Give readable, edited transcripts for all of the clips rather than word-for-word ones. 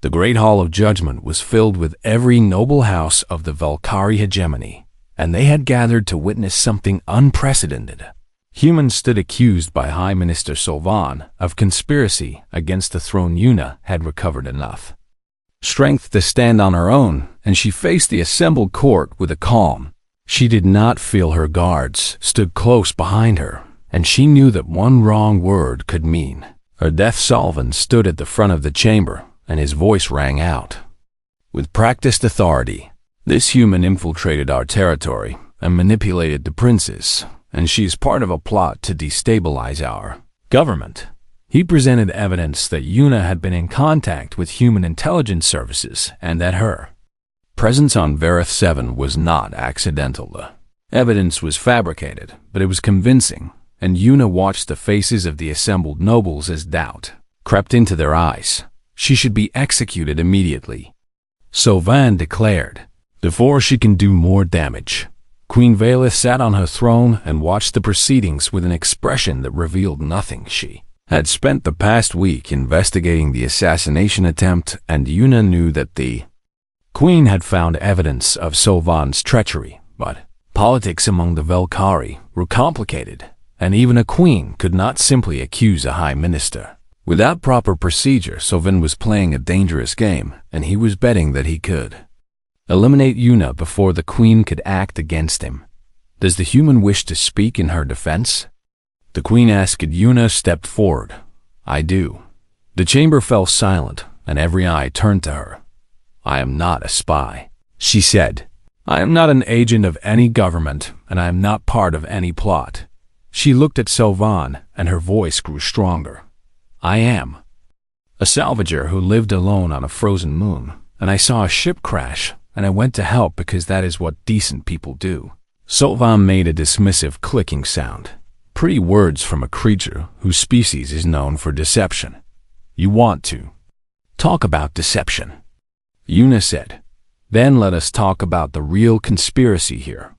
The Great Hall of Judgment was filled with every noble house of the Valkyrie hegemony, and they had gathered to witness something unprecedented. Humans stood accused by High Minister Sylvan of conspiracy against the throne. Yuna had recovered enough strength to stand on her own, and she faced the assembled court with a calm. She did not feel her guards stood close behind her, and she knew that one wrong word could mean her death. Sylvan stood at the front of the chamber, and his voice rang out with practiced authority. This human infiltrated our territory and manipulated the princes, and she is part of a plot to destabilize our government. He presented evidence that Yuna had been in contact with human intelligence services and that her presence on Vareth 7 was not accidental. The evidence was fabricated, but it was convincing, and Yuna watched the faces of the assembled nobles as doubt crept into their eyes. She should be executed immediately, Sylvan declared, before she can do more damage. Queen Valeth sat on her throne and watched the proceedings with an expression that revealed nothing. She had spent the past week investigating the assassination attempt, and Yuna knew that the Queen had found evidence of Sylvan's treachery, but politics among the Valkyrie were complicated, and even a queen could not simply accuse a high minister. Without proper procedure, Sylvan was playing a dangerous game, and he was betting that he could eliminate Yuna before the queen could act against him. Does the human wish to speak in her defense? The queen asked. Yuna stepped forward. I do. The chamber fell silent, and every eye turned to her. I am not a spy, she said. I am not an agent of any government, and I am not part of any plot. She looked at Sylvan, and her voice grew stronger. I am a salvager who lived alone on a frozen moon, and I saw a ship crash, and I went to help because that is what decent people do. Sylvan made a dismissive clicking sound. Pretty words from a creature whose species is known for deception. You want to talk about deception, Yuna said. Then let us talk about the real conspiracy here.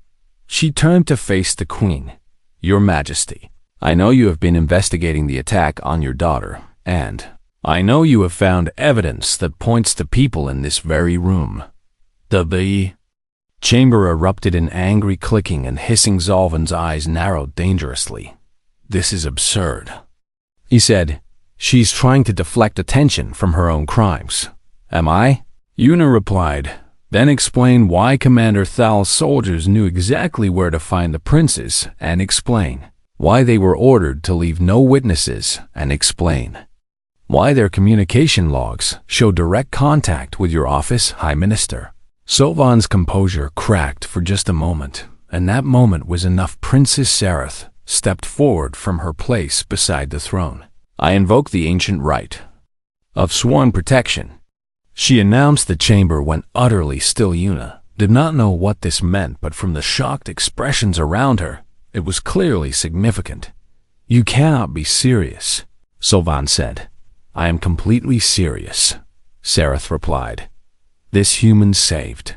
She turned to face the queen. Your Majesty, I know you have been investigating the attack on your daughter, and I know you have found evidence that points to people in this very room. The chamber erupted in angry clicking and hissing. Sylvan's eyes narrowed dangerously. This is absurd, he said. She's trying to deflect attention from her own crimes. Am I? Yuna replied. Then explain why Commander Thal's soldiers knew exactly where to find the princes, and explain why they were ordered to leave no witnesses, and explain why their communication logs show direct contact with your office, High Minister. Sylvan's composure cracked for just a moment, and that moment was enough. Princess Sareth stepped forward from her place beside the throne. I invoke the ancient right of sworn protection, she announced. The chamber went utterly still. Yuna did not know what this meant, but from the shocked expressions around her, it was clearly significant. You cannot be serious, Sylvan said. I am completely serious, Sareth replied. This human saved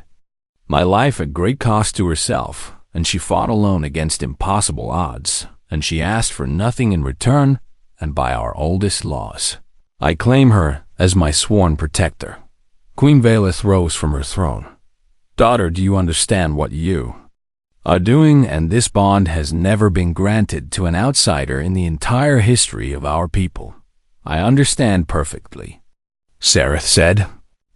my life at great cost to herself, and she fought alone against impossible odds, and she asked for nothing in return, and by our oldest laws, I claim her as my sworn protector. Queen Valeth rose from her throne. Daughter, do you understand what you are doing? And this bond has never been granted to an outsider in the entire history of our people. I understand perfectly, Sareth said.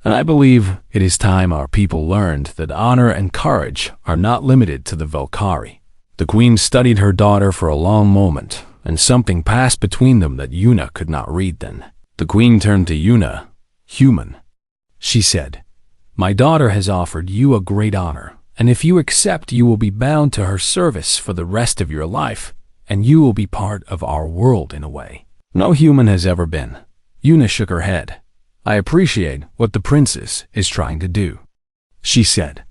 And I believe it is time our people learned that honor and courage are not limited to the Valkyrie. The queen studied her daughter for a long moment, and something passed between them that Yuna could not read. Then the queen turned to Yuna. Human, she said, my daughter has offered you a great honor, and if you accept, you will be bound to her service for the rest of your life, and you will be part of our world in a way no human has ever been. Yuna shook her head. I appreciate what the princess is trying to do, she said,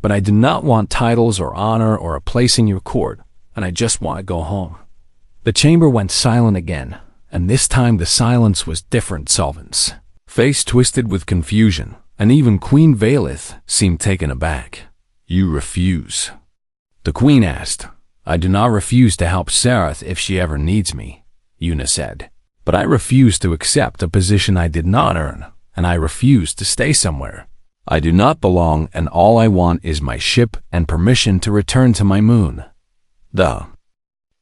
but I do not want titles or honor or a place in your court, and I just want to go home. The chamber went silent again, and this time the silence was different. Sylvan's face twisted with confusion, and even Queen Valeth seemed taken aback. You refuse? The queen asked. I do not refuse to help Sareth if she ever needs me, Yuna said. But I refuse to accept a position I did not earn, and I refuse to stay somewhere. I do not belong, and all I want is my ship and permission to return to my moon." The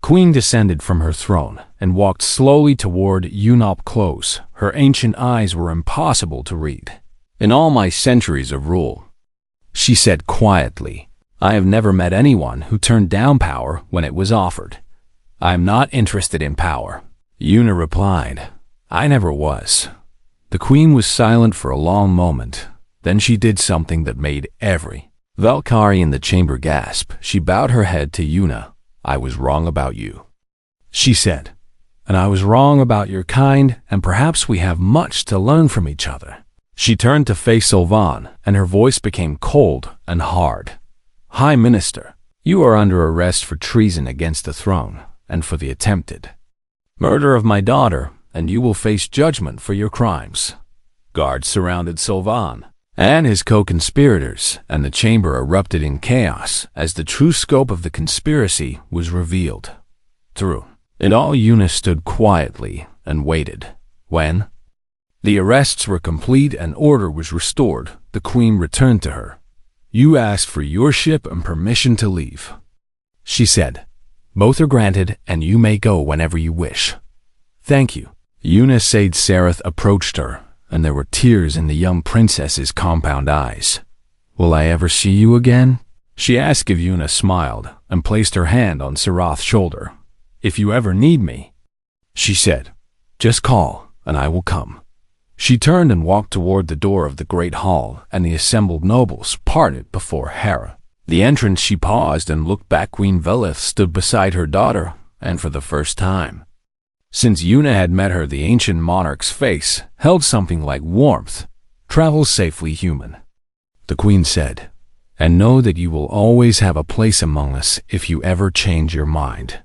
queen descended from her throne and walked slowly toward Unop Close. Her ancient eyes were impossible to read. "In all my centuries of rule," she said quietly, "I have never met anyone who turned down power when it was offered. I am not interested in power." Una replied, "I never was." The queen was silent for a long moment. Then she did something that made every Valkyrie in the chamber gasp. She bowed her head to Una. "I was wrong about you," she said, "and I was wrong about your kind, and perhaps we have much to learn from each other." She turned to face Sylvan, and her voice became cold and hard. "High Minister, you are under arrest for treason against the throne and for the attempted murder of my daughter, and you will face judgment for your crimes." Guards surrounded Sylvan and his co-conspirators, and the chamber erupted in chaos as the true scope of the conspiracy was revealed. Through it all, Una stood quietly and waited. When the arrests were complete and order was restored, the queen returned to her. "You asked for your ship and permission to leave," she said. "Both are granted, and you may go whenever you wish." "Thank you." Una Said Sareth approached her, and there were tears in the young princess's compound eyes. "Will I ever see you again?" she asked. Una smiled and placed her hand on Sarath's shoulder. "If you ever need me," she said, "just call, and I will come." She turned and walked toward the door of the great hall, and the assembled nobles parted before Hera. The entrance, she paused and looked back. Queen Velith stood beside her daughter, and for the first time since Una had met her, the ancient monarch's face held something like warmth. "Travel safely, human," the queen said, "and know that you will always have a place among us if you ever change your mind."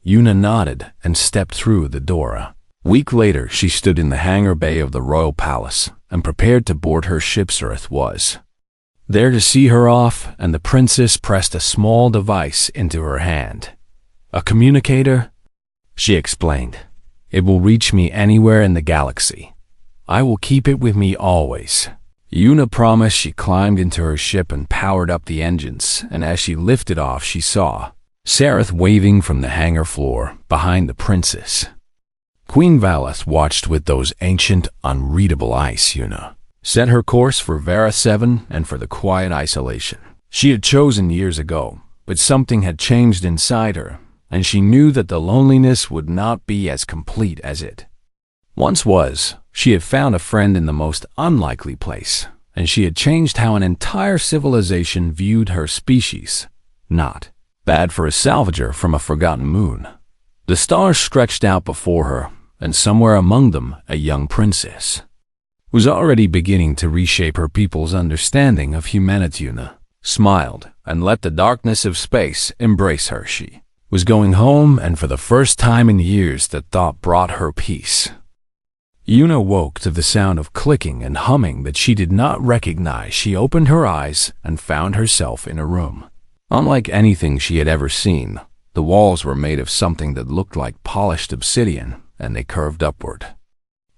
Una nodded and stepped through the door. A week later, she stood in the hangar bay of the royal palace and prepared to board her ship. Sareth was there to see her off, and the princess pressed a small device into her hand. "A communicator," she explained. "It will reach me anywhere in the galaxy. I will keep it with me always." Una promised. She climbed into her ship and powered up the engines, and as she lifted off, she saw Sareth waving from the hangar floor behind the princess. Queen Valeth watched with those ancient, unreadable eyes. Una set her course for Vera 7 and for the quiet isolation she had chosen years ago, but something had changed inside her, and she knew that the loneliness would not be as complete as it once was. She had found a friend in the most unlikely place, and she had changed how an entire civilization viewed her species. Not bad for a salvager from a forgotten moon. The stars stretched out before her, and somewhere among them, a young princess was already beginning to reshape her people's understanding of humanity. Una smiled and let the darkness of space embrace her. She was going home, and for the first time in years, the thought brought her peace. Una woke to the sound of clicking and humming that she did not recognize. She opened her eyes and found herself in a room unlike anything she had ever seen. The walls were made of something that looked like polished obsidian, and they curved upward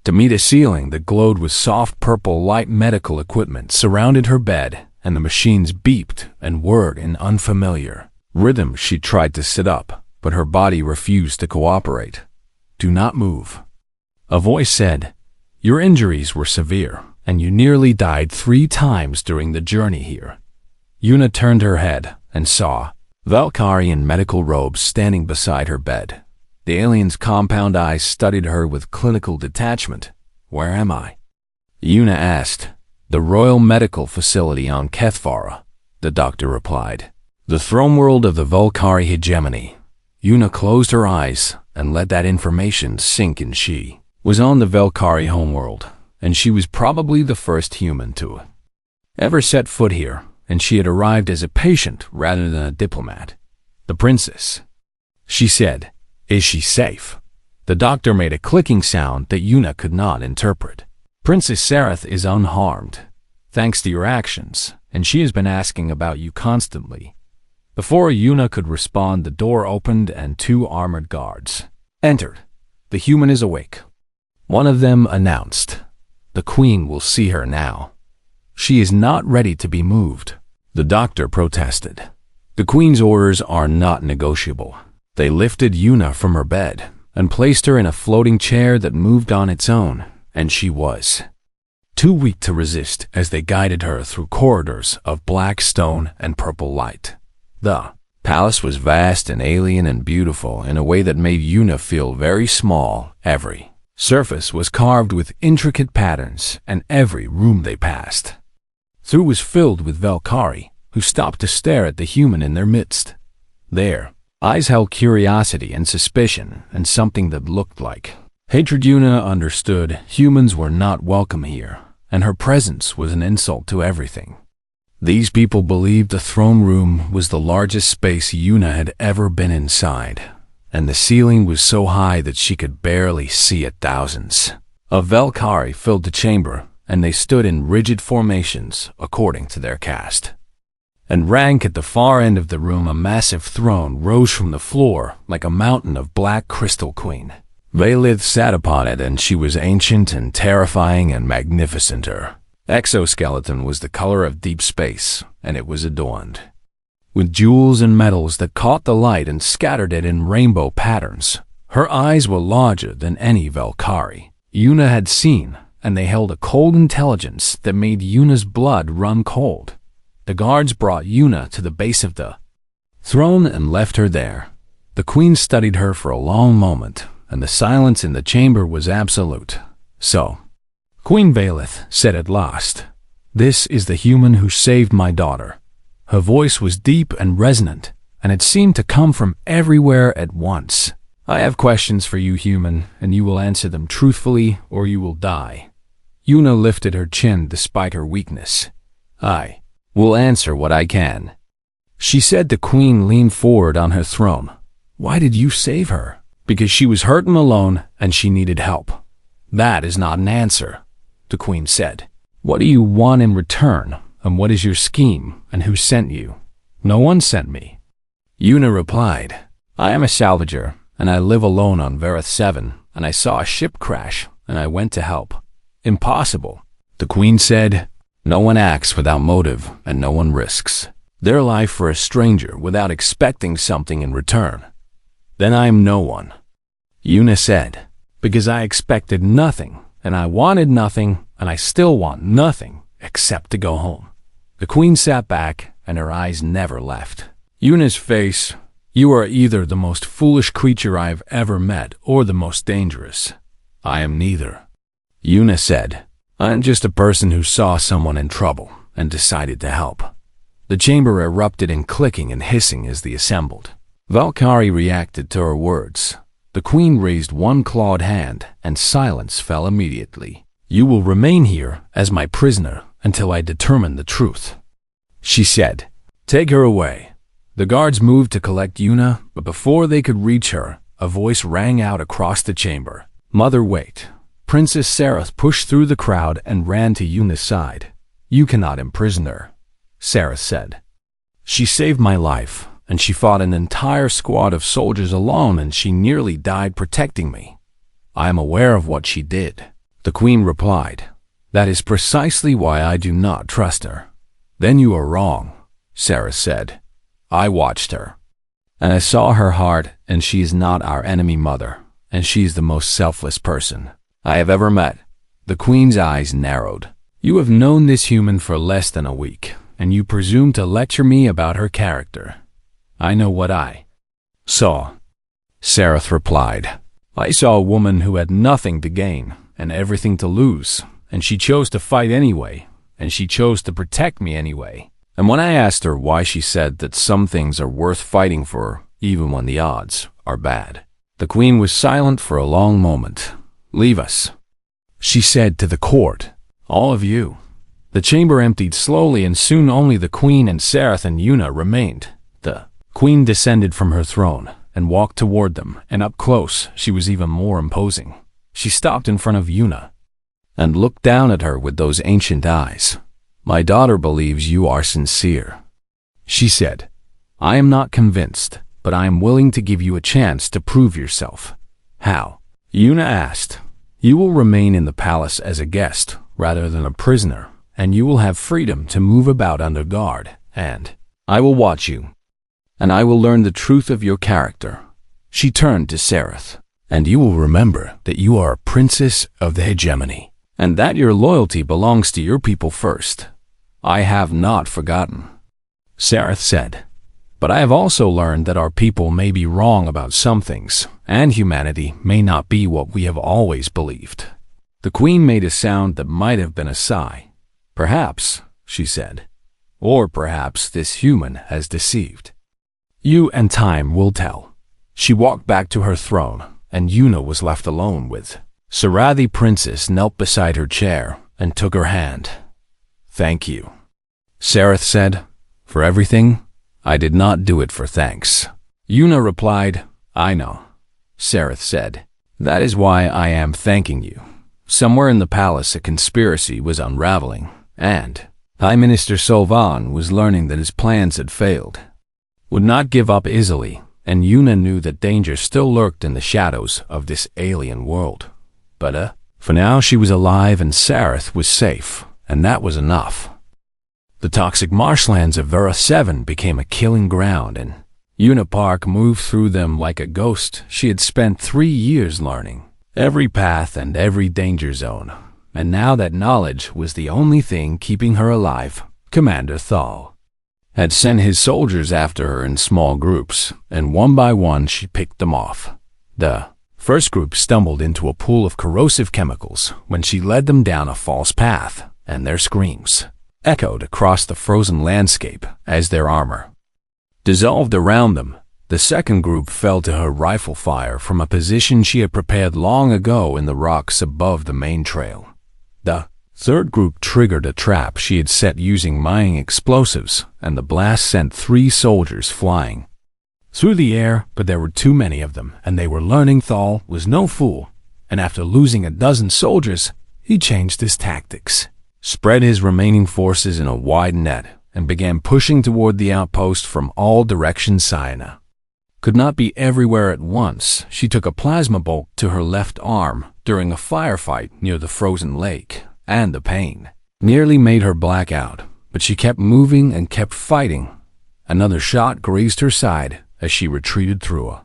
to meet a ceiling that glowed with soft purple light. Medical equipment surrounded her bed, and the machines beeped and whirred in unfamiliar rhythm. She tried to sit up, but her body refused to cooperate. "Do not move," a voice said. "Your injuries were severe, and you nearly died 3 times during the journey here." Una turned her head and saw Valkyrie in medical robes standing beside her bed. The alien's compound eyes studied her with clinical detachment. "Where am I?" Una asked. "The Royal Medical Facility on Kethvara," the doctor replied. "The throne world of the Valkyrie hegemony." Una closed her eyes and let that information sink in. She was on the Valkyrie homeworld, and she was probably the first human to ever set foot here, and she had arrived as a patient rather than a diplomat. "The princess," she said. "Is she safe?" The doctor made a clicking sound that Una could not interpret. "Princess Sareth is unharmed, thanks to your actions, and she has been asking about you constantly." Before Una could respond, the door opened and 2 armored guards entered. "The human is awake," one of them announced. The queen will see her now. She is not ready to be moved. The doctor protested. The queen's orders are not negotiable. They lifted Yuna from her bed and placed her in a floating chair that moved on its own, and she was too weak to resist as they guided her through corridors of black stone and purple light. The palace was vast and alien and beautiful in a way that made Yuna feel very small. Every surface was carved with intricate patterns, and every room they passed through was filled with Valkyrie, who stopped to stare at the human in their midst. Their eyes held curiosity and suspicion and something that looked like hatred. Yuna understood humans were not welcome here, and her presence was an insult to everything. These people believed the throne room was the largest space Yuna had ever been inside, and the ceiling was so high that she could barely see it. Thousands of Valkyrie filled the chamber, and they stood in rigid formations according to their caste and rank. At the far end of the room, a massive throne rose from the floor like a mountain of black crystal. Queen Valith sat upon it, and she was ancient and terrifying and magnificent. Her exoskeleton was the color of deep space, and it was adorned with jewels and metals that caught the light and scattered it in rainbow patterns. Her eyes were larger than any Valkyrie Yuna had seen, and they held a cold intelligence that made Yuna's blood run cold. The guards brought Yuna to the base of the throne and left her there. The queen studied her for a long moment, and the silence in the chamber was absolute. So, Queen Valith said at last, "This is the human who saved my daughter." Her voice was deep and resonant, and it seemed to come from everywhere at once. "I have questions for you, human, and you will answer them truthfully or you will die." Yuna lifted her chin despite her weakness. "I will answer what I can," she said. The queen leaned forward on her throne. "Why did you save her?" "Because she was hurt and alone, and she needed help." "That is not an answer," the queen said. "What do you want in return, and what is your scheme, and who sent you?" "No one sent me," Yuna replied. "I am a salvager, and I live alone on Vareth 7, and I saw a ship crash, and I went to help." "Impossible," the queen said. "No one acts without motive, and no one risks their life for a stranger without expecting something in return." "Then I am no one," Yuna said, "because I expected nothing, and I wanted nothing, and I still want nothing except to go home." The queen sat back, and her eyes never left Yuna's face. "You are either the most foolish creature I have ever met or the most dangerous." "I am neither," Yuna said. "I'm just a person who saw someone in trouble and decided to help." The chamber erupted in clicking and hissing as they assembled. Valkyrie reacted to her words. The queen raised one clawed hand, and silence fell immediately. "You will remain here as my prisoner until I determine the truth," she said. "Take her away." The guards moved to collect Yuna, but before they could reach her, a voice rang out across the chamber. "Mother, wait." Princess Sareth pushed through the crowd and ran to Yuna's side. "You cannot imprison her," Sareth said. "She saved my life, and she fought an entire squad of soldiers alone, and she nearly died protecting me. I am aware of what she did," the queen replied. "That is precisely why I do not trust her." "Then you are wrong," Sareth said. "I watched her, and I saw her heart, and she is not our enemy, mother, and she is the most selfless person I have ever met." The queen's eyes narrowed. "You have known this human for less than a week, and you presume to lecture me about her character." "I know what I saw," Sareth replied. "I saw a woman who had nothing to gain and everything to lose, and she chose to fight anyway, and she chose to protect me anyway. And when I asked her why, she said that some things are worth fighting for, even when the odds are bad." The queen was silent for a long moment. "Leave us," she said to the court. "All of you." The chamber emptied slowly, and soon only the queen and Sareth and Yuna remained. The queen descended from her throne and walked toward them, and up close she was even more imposing. She stopped in front of Yuna and looked down at her with those ancient eyes. "My daughter believes you are sincere," she said. "I am not convinced, but I am willing to give you a chance to prove yourself." "How?" Yuna asked. You will remain in the palace as a guest rather than a prisoner, and you will have freedom to move about under guard, and I will watch you, and I will learn the truth of your character." She turned to Sereth. "And you will remember that you are a princess of the hegemony, and that your loyalty belongs to your people first." "I have not forgotten," Sereth said. "But I have also learned that our people may be wrong about some things, and humanity may not be what we have always believed." The queen made a sound that might have been a sigh. "Perhaps," she said, "or perhaps this human has deceived. You and time will tell." She walked back to her throne, and Yuna was left alone with Sarah. The princess knelt beside her chair and took her hand. "Thank you," Sereth said, "for everything. I did not do it for thanks." Yuna replied, "I know," Sereth said. "That is why I am thanking you." Somewhere in the palace a conspiracy was unraveling, and Prime Minister Solvan was learning that his plans had failed. Would not give up easily, and Yuna knew that danger still lurked in the shadows of this alien world. But for now she was alive and Sereth was safe, and that was enough. The toxic marshlands of Vera 7 became a killing ground, and Yuna Park moved through them like a ghost she had spent 3 years learning every path and every danger zone. And now that knowledge was the only thing keeping her alive. Commander Thal had sent his soldiers after her in small groups, and one by one she picked them off. The first group stumbled into a pool of corrosive chemicals when she led them down a false path, and their screams echoed across the frozen landscape as their armor dissolved around them. The second group fell to her rifle fire from a position she had prepared long ago in the rocks above the main trail. The third group triggered a trap she had set using mining explosives, and the blast sent 3 soldiers flying through the air, but there were too many of them, and they were learning Thal was no fool, and after losing a dozen soldiers, he changed his tactics, spread his remaining forces in a wide net, and began pushing toward the outpost from all directions. Sienna could not be everywhere at once. She took a plasma bolt to her left arm during a firefight near the frozen lake, and the pain nearly made her black out, but she kept moving and kept fighting. Another shot grazed her side as she retreated through a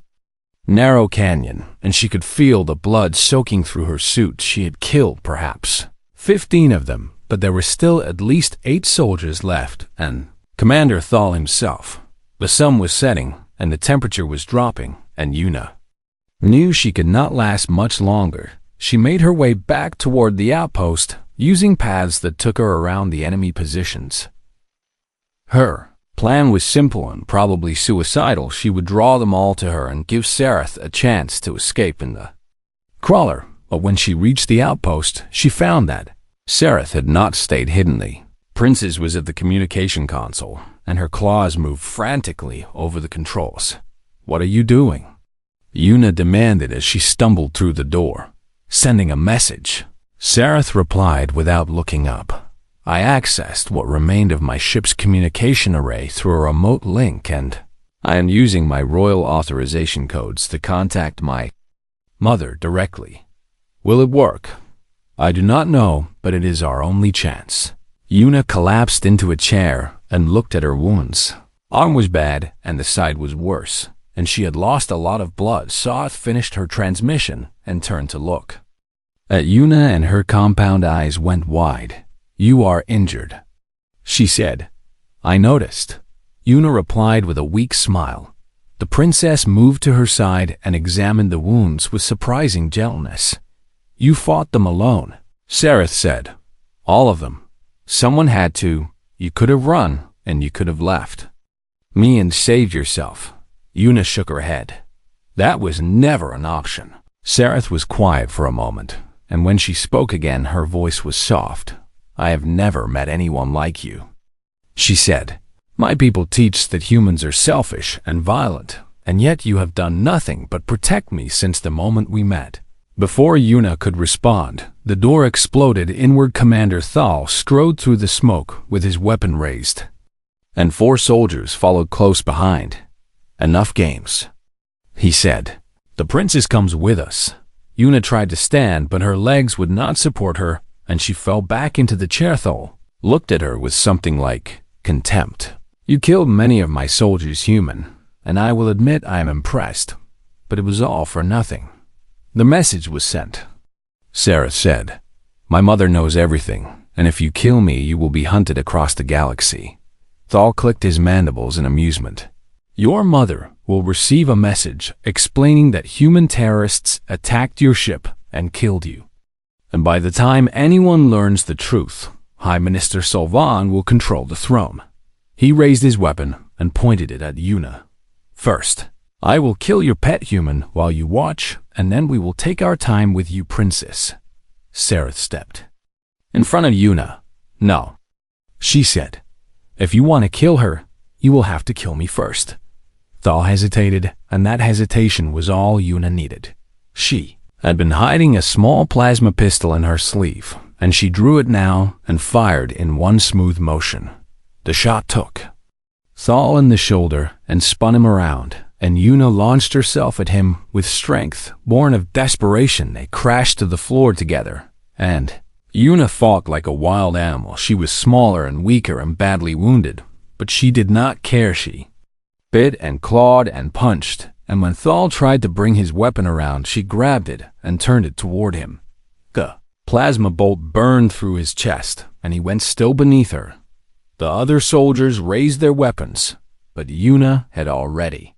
narrow canyon, and she could feel the blood soaking through her suit. She had killed perhaps 15 of them, but there were still at least 8 soldiers left, and Commander Thal himself. The sun was setting, and the temperature was dropping, and Yuna knew she could not last much longer. She made her way back toward the outpost, using paths that took her around the enemy positions. Her plan was simple and probably suicidal. She would draw them all to her and give Sereth a chance to escape in the crawler, but when she reached the outpost, she found that Sereth had not stayed hidden. The princess was at the communication console, and her claws moved frantically over the controls. "What are you doing?" Yuna demanded as she stumbled through the door. "Sending a message," Sereth replied without looking up. "I accessed what remained of my ship's communication array through a remote link, and I am using my royal authorization codes to contact my mother directly. Will it work? I do not know, but it is our only chance." Yuna collapsed into a chair and looked at her wounds. Arm was bad, and the side was worse, and she had lost a lot of blood. Sereth finished her transmission and turned to look at Yuna, and her compound eyes went wide. "You are injured," she said. "I noticed," Yuna replied with a weak smile. The princess moved to her side and examined the wounds with surprising gentleness. "You fought them alone," Sereth said. "All of them. Someone had to. You could have run, and you could have left me and saved yourself." Yuna shook her head. "That was never an option." Sereth was quiet for a moment, and when she spoke again, her voice was soft. "I have never met anyone like you," she said. "My people teach that humans are selfish and violent, and yet you have done nothing but protect me since the moment we met." Before Yuna could respond, the door exploded inward. Commander Thal strode through the smoke with his weapon raised, and 4 soldiers followed close behind. "Enough games," he said. "The princess comes with us." Yuna tried to stand, but her legs would not support her, and she fell back into the chair. Thal looked at her with something like contempt. You killed many of my soldiers, human, and I will admit I am impressed, but it was all for nothing. The message was sent. Sarah said, my mother knows everything, and if you kill me, you will be hunted across the galaxy. Thal clicked his mandibles in amusement. Your mother will receive a message explaining that human terrorists attacked your ship and killed you. And by the time anyone learns the truth, High Minister Sylvan will control the throne. He raised his weapon and pointed it at Yuna. First, I will kill your pet human while you watch, and then we will take our time with you, princess. Sarah stepped in front of Yuna. No, she said. If you want to kill her, you will have to kill me first. Thal hesitated, and that hesitation was all Yuna needed. She had been hiding a small plasma pistol in her sleeve, and she drew it now and fired in one smooth motion. The shot took Thal in the shoulder and spun him around, and Yuna launched herself at him with strength. Born of desperation, they crashed to the floor together, and Yuna fought like a wild animal. She was smaller and weaker and badly wounded, but she did not care. She bit and clawed and punched, and when Thal tried to bring his weapon around, she grabbed it and turned it toward him. The plasma bolt burned through his chest, and he went still beneath her. The other soldiers raised their weapons, but Yuna had already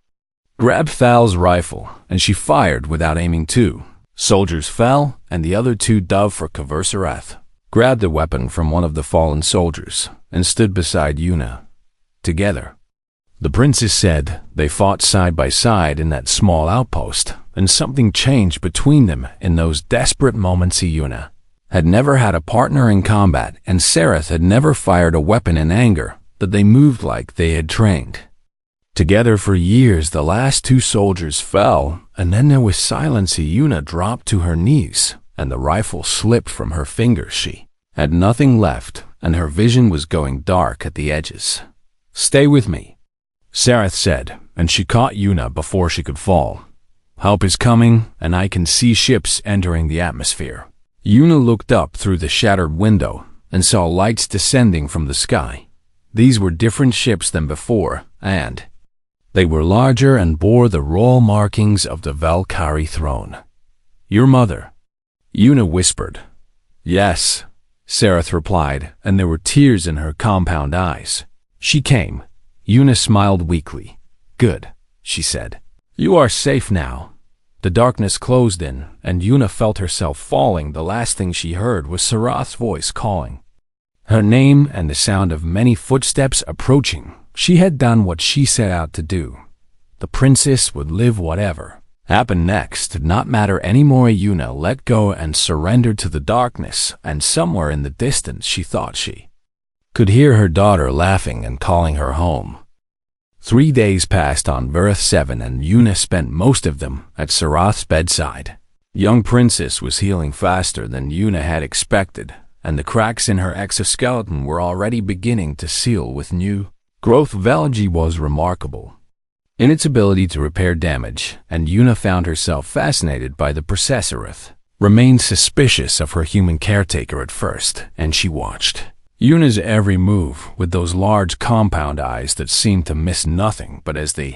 grabbed Thal's rifle, and she fired without aiming too. Soldiers fell, and the other two dove for Kaversarath, grabbed the weapon from one of the fallen soldiers, and stood beside Yuna. Together, the princess said they fought side by side in that small outpost, and something changed between them in those desperate moments. Yuna had never had a partner in combat, and Sareth had never fired a weapon in anger, that they moved like they had trained. Together for years, the last two soldiers fell, and then there was silence. Yuna dropped to her knees, and the rifle slipped from her fingers. She had nothing left, and her vision was going dark at the edges. Stay with me, Sareth said, and she caught Yuna before she could fall. Help is coming, and I can see ships entering the atmosphere. Yuna looked up through the shattered window and saw lights descending from the sky. These were different ships than before, and they were larger and bore the royal markings of the Valkyrie throne. Your mother, Yuna whispered. Yes, Sareth replied, and there were tears in her compound eyes. She came. Yuna smiled weakly. Good, she said. You are safe now. The darkness closed in, and Yuna felt herself falling. The last thing she heard was Sarath's voice calling her name and the sound of many footsteps approaching. She had done what she set out to do. The princess would live. Whatever happened next did not matter anymore. Yuna let go and surrendered to the darkness, and somewhere in the distance she thought she could hear her daughter laughing and calling her home. 3 days passed on Verith 7, and Yuna spent most of them at Sarath's bedside. Young princess was healing faster than Yuna had expected, and the cracks in her exoskeleton were already beginning to seal with new growth. Velgi was remarkable in its ability to repair damage, and Yuna found herself fascinated by the processoreth. Remained suspicious of her human caretaker at first, and she watched Yuna's every move with those large compound eyes that seemed to miss nothing. But as the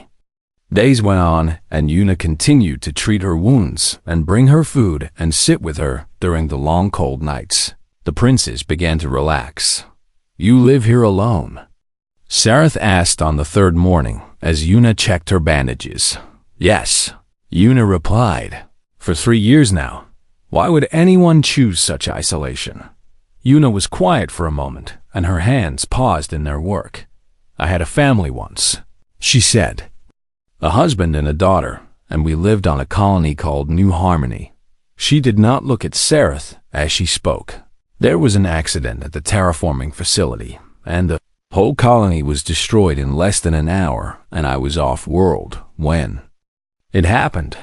days went on, and Yuna continued to treat her wounds and bring her food and sit with her during the long cold nights, the princess began to relax. You live here alone? Sareth asked on the third morning as Yuna checked her bandages. Yes, Yuna replied. For 3 years now. Why would anyone choose such isolation? Yuna was quiet for a moment, and her hands paused in their work. I had a family once, she said. A husband and a daughter, and we lived on a colony called New Harmony. She did not look at Sareth as she spoke. There was an accident at the terraforming facility, and the whole colony was destroyed in less than an hour, and I was off-world when it happened.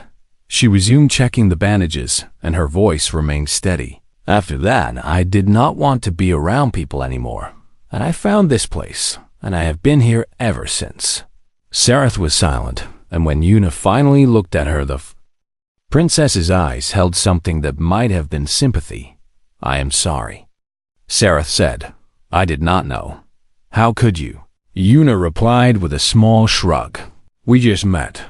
She resumed checking the bandages, and her voice remained steady. After that, I did not want to be around people anymore, and I found this place, and I have been here ever since. Sareth was silent, and when Yuna finally looked at her, the Princess's eyes held something that might have been sympathy. "I am sorry," Sareth said. "I did not know. How could you?" Yuna replied with a small shrug. "We just met.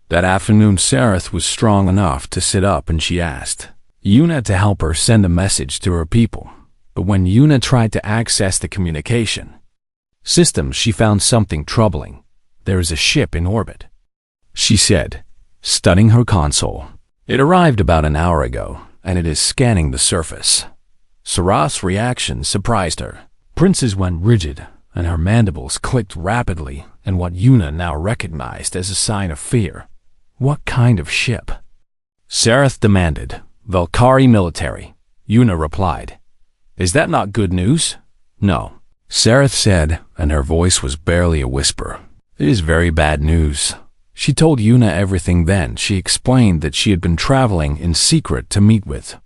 That afternoon Sareth was strong enough to sit up and she asked Yuna to help her send a message to her people. But when Yuna tried to access the communication system, she found something troubling. There is a ship in orbit," she said, studying her console. "It arrived about an hour ago, and it is scanning the surface." Sarah's reaction surprised her. Princess went rigid, and her mandibles clicked rapidly in what Yuna now recognized as a sign of fear. "What kind of ship?" Sareth demanded. "Valkyrie military," Yuna replied. "Is that not good news?" "No," Sareth said, and her voice was barely a whisper. "It is very bad news." She told Yuna everything. Then she explained that she had been traveling in secret to meet with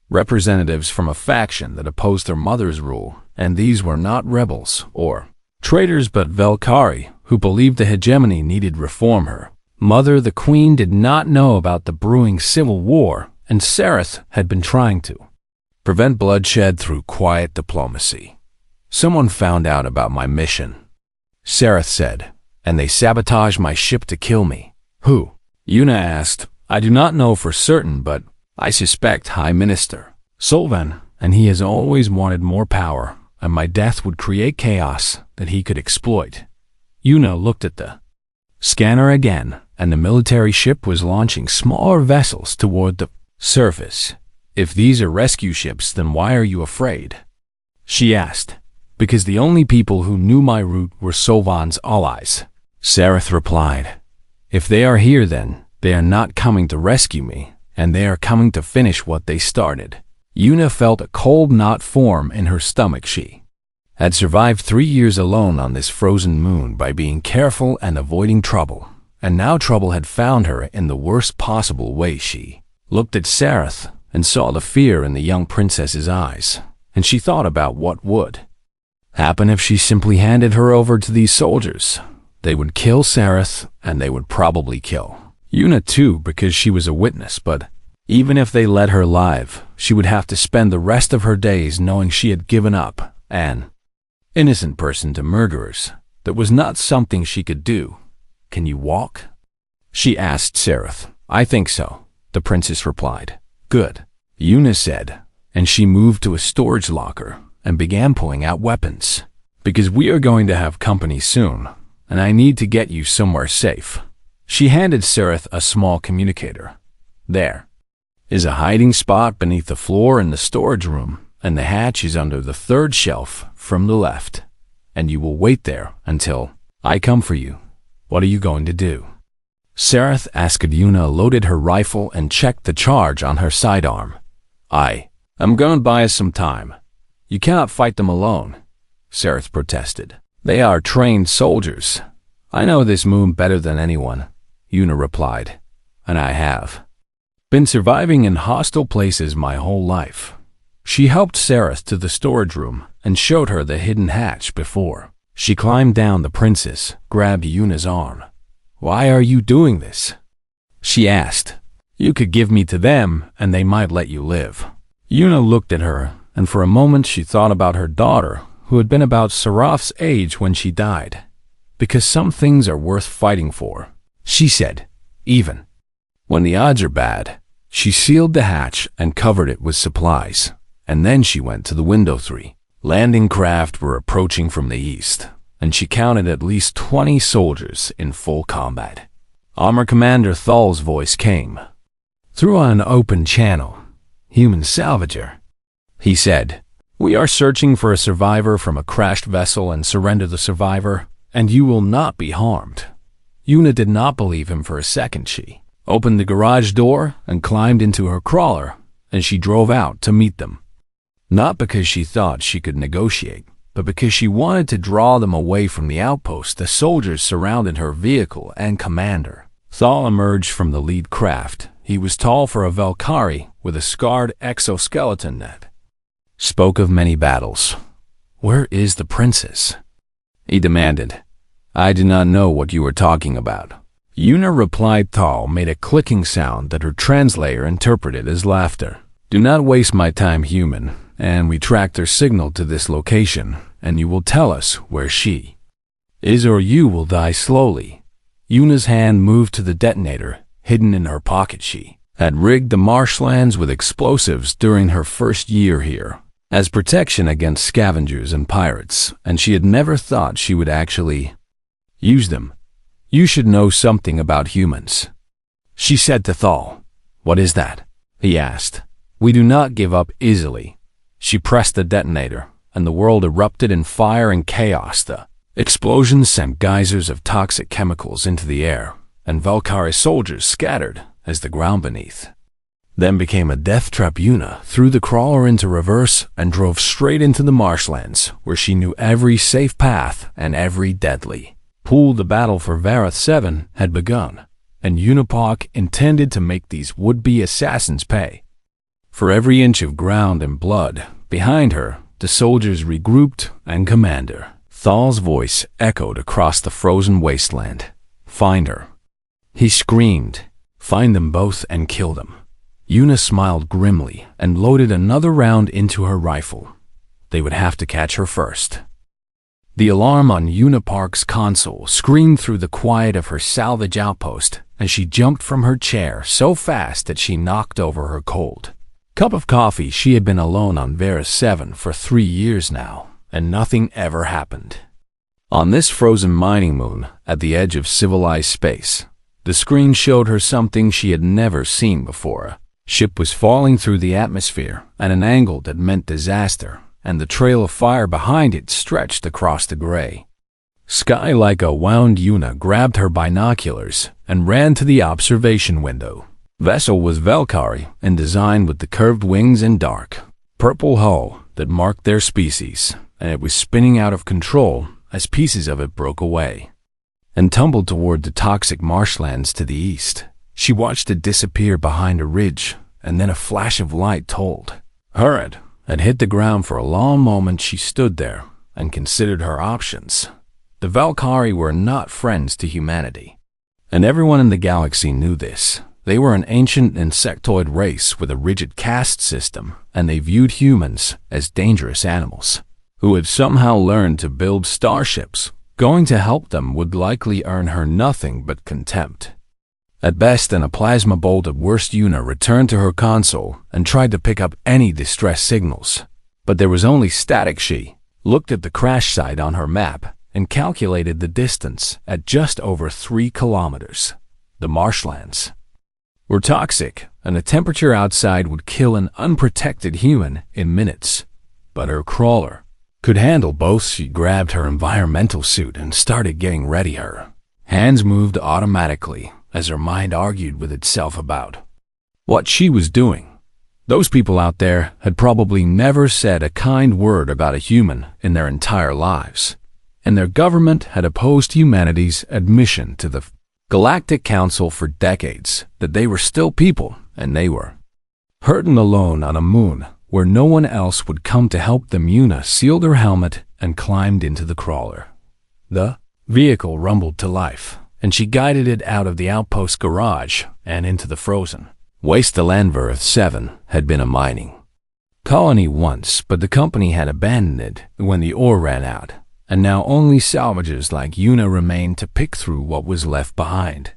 representatives from a faction that opposed their mother's rule, and these were not rebels or traitors but Valkyrie, who believed the hegemony needed reform. Her mother, the queen, did not know about the brewing civil war, and Sareth had been trying to prevent bloodshed through quiet diplomacy. "Someone found out about my mission," Sareth said, "and they sabotaged my ship to kill me." "Who?" Yuna asked. "I do not know for certain, but I suspect High Minister Solvan, and he has always wanted more power, and my death would create chaos that he could exploit." Yuna looked at the scanner again, and the military ship was launching smaller vessels toward the surface. "If these are rescue ships, then why are you afraid?" she asked. "Because the only people who knew my route were Solvan's allies," Sareth replied. "If they are here, then they are not coming to rescue me, and they are coming to finish what they started." Yuna felt a cold knot form in her stomach. She had survived 3 years alone on this frozen moon by being careful and avoiding trouble, and now trouble had found her in the worst possible way. She looked at Sareth and saw the fear in the young princess's eyes, and she thought about what would happen if she simply handed her over to these soldiers. They would kill Sareth, and they would probably kill Yuna too, because she was a witness, but even if they let her live, she would have to spend the rest of her days knowing she had given up an innocent person to murderers. That was not something she could do. "Can you walk?" she asked Sareth. "I think so," the princess replied. "Good," Yuna said, and she moved to a storage locker and began pulling out weapons. "Because we are going to have company soon, and I need to get you somewhere safe." She handed Sareth a small communicator. "There is a hiding spot beneath the floor in the storage room, and the hatch is under the 3rd shelf from the left, and you will wait there until I come for you. What are you going to do?" Sareth asked. Yuna loaded her rifle and checked the charge on her sidearm. I'm going to buy us some time. You cannot fight them alone," Sareth protested. "They are trained soldiers." "I know this moon better than anyone," Yuna replied, "and I have been surviving in hostile places my whole life." She helped Sareth to the storage room and showed her the hidden hatch. Before she climbed down, the princess grabbed Yuna's arm. "Why are you doing this?" she asked. "You could give me to them, and they might let you live." Yuna looked at her, and for a moment she thought about her daughter, who had been about Saraf's age when she died. "Because some things are worth fighting for," she said, "even when the odds are bad." She sealed the hatch and covered it with supplies, and then she went to the window. 3 landing craft were approaching from the east, and she counted at least 20 soldiers in full combat. Armor Commander Thal's voice came through on an open channel. "Human salvager," he said. "We are searching for a survivor from a crashed vessel and surrender the survivor, and you will not be harmed." Yuna did not believe him for a second. She opened the garage door and climbed into her crawler, and she drove out to meet them. Not because she thought she could negotiate, but because she wanted to draw them away from the outpost. The soldiers surrounded her vehicle and commander. Thal emerged from the lead craft. He was tall for a Valkyrie with a scarred exoskeleton that spoke of many battles. "Where is the princess?" he demanded. "I do not know what you are talking about," Yuna replied. Thal made a clicking sound that her translator interpreted as laughter. Do not waste my time, human, and we tracked her signal to this location, and you will tell us where she is or you will die slowly. Yuna's hand moved to the detonator, hidden in her pocket. She had rigged the marshlands with explosives during her first year here, as protection against scavengers and pirates, and she had never thought she would actually use them. You should know something about humans, she said to Thal. What is that? He asked. We do not give up easily. She pressed the detonator, and the world erupted in fire and chaos. The explosions sent geysers of toxic chemicals into the air, and Valkyrie soldiers scattered as the ground beneath then became a death trap. Yuna threw the crawler into reverse and drove straight into the marshlands, where she knew every safe path and every deadly pool. The battle for Vareth 7 had begun, and Unipak intended to make these would-be assassins pay for every inch of ground and blood. Behind her, the soldiers regrouped, and Commander Thal's voice echoed across the frozen wasteland. Find her, he screamed. Find them both and kill them. Yuna smiled grimly and loaded another round into her rifle. They would have to catch her first. The alarm on Unipark's console screamed through the quiet of her salvage outpost as she jumped from her chair so fast that she knocked over her cold cup of coffee. She had been alone on Vareth 7 for 3 years now, and nothing ever happened. On this frozen mining moon, at the edge of civilized space, the screen showed her something she had never seen before. A ship was falling through the atmosphere at an angle that meant disaster, and the trail of fire behind it stretched across the gray sky like a wound. Yuna grabbed her binoculars and ran to the observation window. Vessel was Valkyrie in design, with the curved wings and dark purple hull that marked their species, and it was spinning out of control as pieces of it broke away and tumbled toward the toxic marshlands to the east. She watched it disappear behind a ridge, and then a flash of light told her it had hit the ground. For a long moment she stood there and considered her options. The Valkyrie were not friends to humanity, and everyone in the galaxy knew this. They were an ancient insectoid race with a rigid caste system, and they viewed humans as dangerous animals who had somehow learned to build starships. Going to help them would likely earn her nothing but contempt. At best, in a plasma bolt at worst, Yuna returned to her console and tried to pick up any distress signals, but there was only static. She looked at the crash site on her map and calculated the distance at just over 3 kilometers. The marshlands were toxic, and the temperature outside would kill an unprotected human in minutes, but her crawler could handle both. She grabbed her environmental suit and started getting ready. Her hands moved automatically as her mind argued with itself about what she was doing. Those people out there had probably never said a kind word about a human in their entire lives, and their government had opposed humanity's admission to the Galactic Council for decades that they were still people, and they were hurting alone on a moon where no one else would come to help them. Yuna sealed her helmet and climbed into the crawler. The vehicle rumbled to life, and she guided it out of the outpost garage and into the frozen wasteland. Vareth 7 had been a mining colony once, but the company had abandoned it when the ore ran out, and now only salvagers like Yuna remained to pick through what was left behind.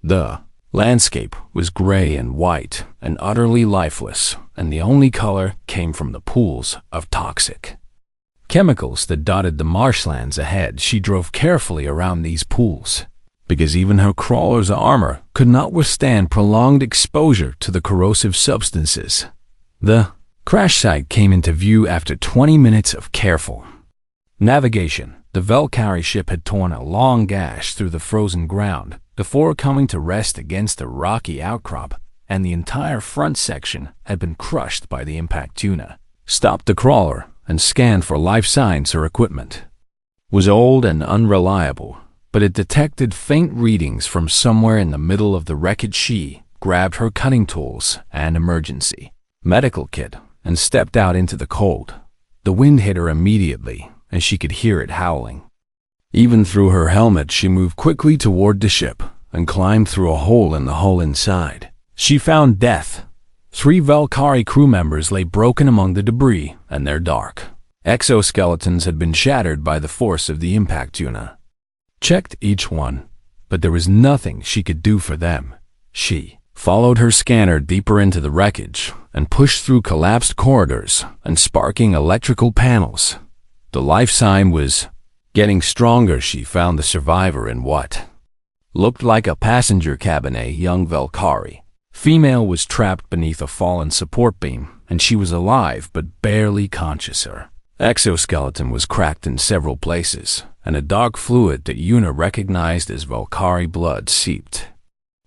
The landscape was gray and white and utterly lifeless, and the only color came from the pools of toxic chemicals that dotted the marshlands ahead. She drove carefully around these pools, because even her crawler's armor could not withstand prolonged exposure to the corrosive substances. The crash site came into view after 20 minutes of careful navigation. The Valkyrie ship had torn a long gash through the frozen ground before coming to rest against a rocky outcrop, and the entire front section had been crushed by the impact. Yuna stopped the crawler and scanned for life signs. Her equipment was old and unreliable, but it detected faint readings from somewhere in the middle of the wreckage. She grabbed her cutting tools and emergency medical kit and stepped out into the cold. The wind hit her immediately, and she could hear it howling. Even through her helmet, she moved quickly toward the ship, and climbed through a hole in the hull inside. She found death. 3 Valkyrie crew members lay broken among the debris, and their dark exoskeletons had been shattered by the force of the impact. Yuna checked each one, but there was nothing she could do for them. She followed her scanner deeper into the wreckage and pushed through collapsed corridors and sparking electrical panels. The life sign was getting stronger. She found the survivor in what looked like a passenger cabin. A young Valkyrie female was trapped beneath a fallen support beam, and she was alive but barely conscious. Her exoskeleton was cracked in several places, and a dark fluid that Yuna recognized as Valkyrie blood seeped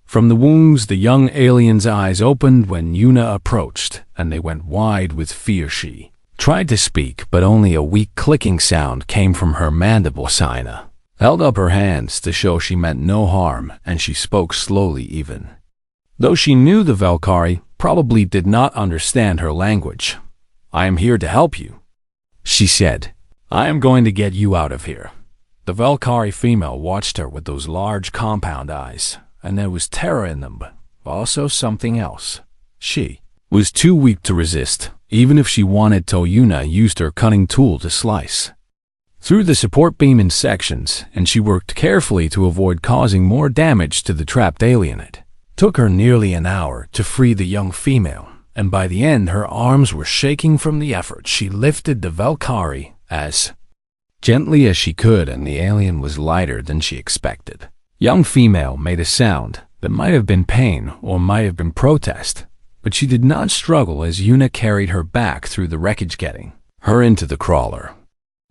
from the wounds. The young alien's eyes opened when Yuna approached, and they went wide with fear. She tried to speak, but only a weak clicking sound came from her mandible. Yuna held up her hands to show she meant no harm, and she spoke slowly, even though she knew the Valkyrie probably did not understand her language. "I am here to help you," she said. "I am going to get you out of here." The Valkyrie female watched her with those large compound eyes, and there was terror in them, but also something else. She was too weak to resist, even if she wanted to. Yuna used her cutting tool to slice through the support beam in sections, and she worked carefully to avoid causing more damage to the trapped alien. It took her nearly an hour to free the young female, and by the end her arms were shaking from the effort. She lifted the Valkyrie as gently as she could, and the alien was lighter than she expected. Young female made a sound that might have been pain or might have been protest, but she did not struggle as Yuna carried her back through the wreckage. Getting her into the crawler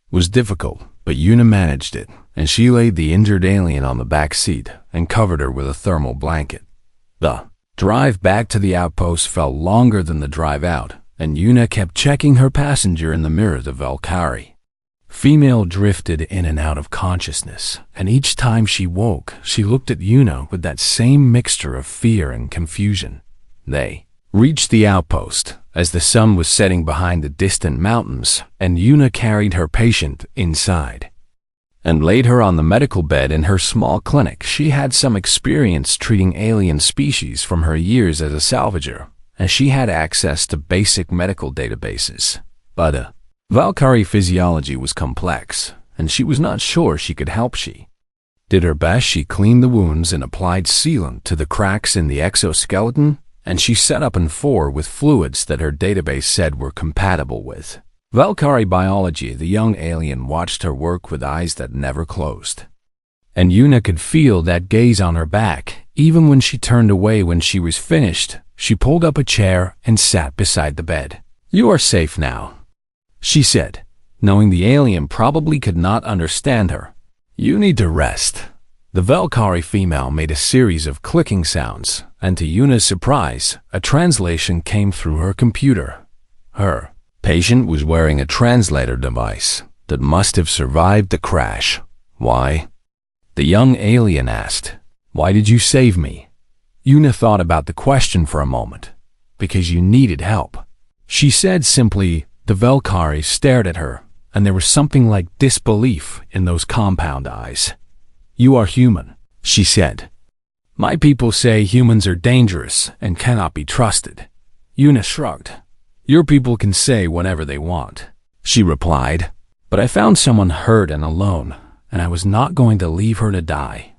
was difficult, but Yuna managed it, and she laid the injured alien on the back seat and covered her with a thermal blanket. The drive back to the outpost felt longer than the drive out, and Yuna kept checking her passenger in the mirror. The Valkyrie female drifted in and out of consciousness, and each time she woke, she looked at Yuna with that same mixture of fear and confusion. They reached the outpost as the sun was setting behind the distant mountains, and Yuna carried her patient inside and laid her on the medical bed in her small clinic. She had some experience treating alien species from her years as a salvager, and she had access to basic medical databases. But Valkyrie physiology was complex, and she was not sure she could help. She did her best. She cleaned the wounds and applied sealant to the cracks in the exoskeleton, and she set up N4 with fluids that her database said were compatible with Valkyrie biology. The young alien watched her work with eyes that never closed, and Yuna could feel that gaze on her back. Even when she turned away when she was finished, she pulled up a chair and sat beside the bed. "You are safe now," she said, knowing the alien probably could not understand her. "You need to rest." The Valkyrie female made a series of clicking sounds, and to Yuna's surprise, a translation came through her computer. Her patient was wearing a translator device that must have survived the crash. "Why?" the young alien asked. "Why did you save me?" Yuna thought about the question for a moment. "Because you needed help," she said simply. The Valkyrie stared at her, and there was something like disbelief in those compound eyes. "You are human," she said. "My people say humans are dangerous and cannot be trusted." Yuna shrugged. "Your people can say whatever they want," she replied. "But I found someone hurt and alone, and I was not going to leave her to die."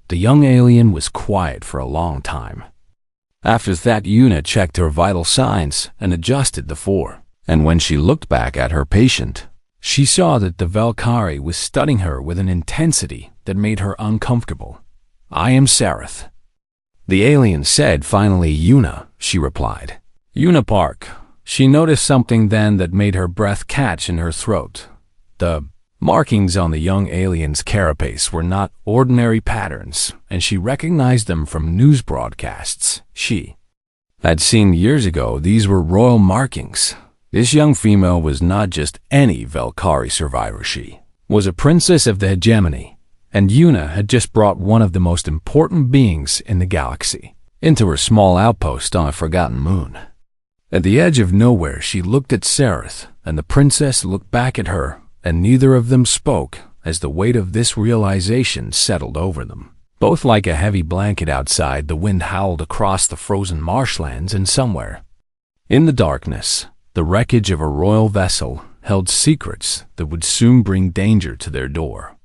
The young alien was quiet for a long time. After that, Yuna checked her vital signs and adjusted the 4. And when she looked back at her patient, she saw that the Valkyrie was studying her with an intensity that made her uncomfortable. "I am Sareth," the alien said. "Finally, Yuna," she replied. "Yuna Park." She noticed something then that made her breath catch in her throat. The markings on the young alien's carapace were not ordinary patterns, and she recognized them from news broadcasts she had seen years ago. These were royal markings. This young female was not just any Valkyrie survivor. She was a princess of the hegemony, and Yuna had just brought one of the most important beings in the galaxy into her small outpost on a forgotten moon. At the edge of nowhere, she looked at Sareth, and the princess looked back at her, and neither of them spoke as the weight of this realization settled over them. Both like a heavy blanket outside, the wind howled across the frozen marshlands, and somewhere in the darkness, the wreckage of a royal vessel held secrets that would soon bring danger to their door.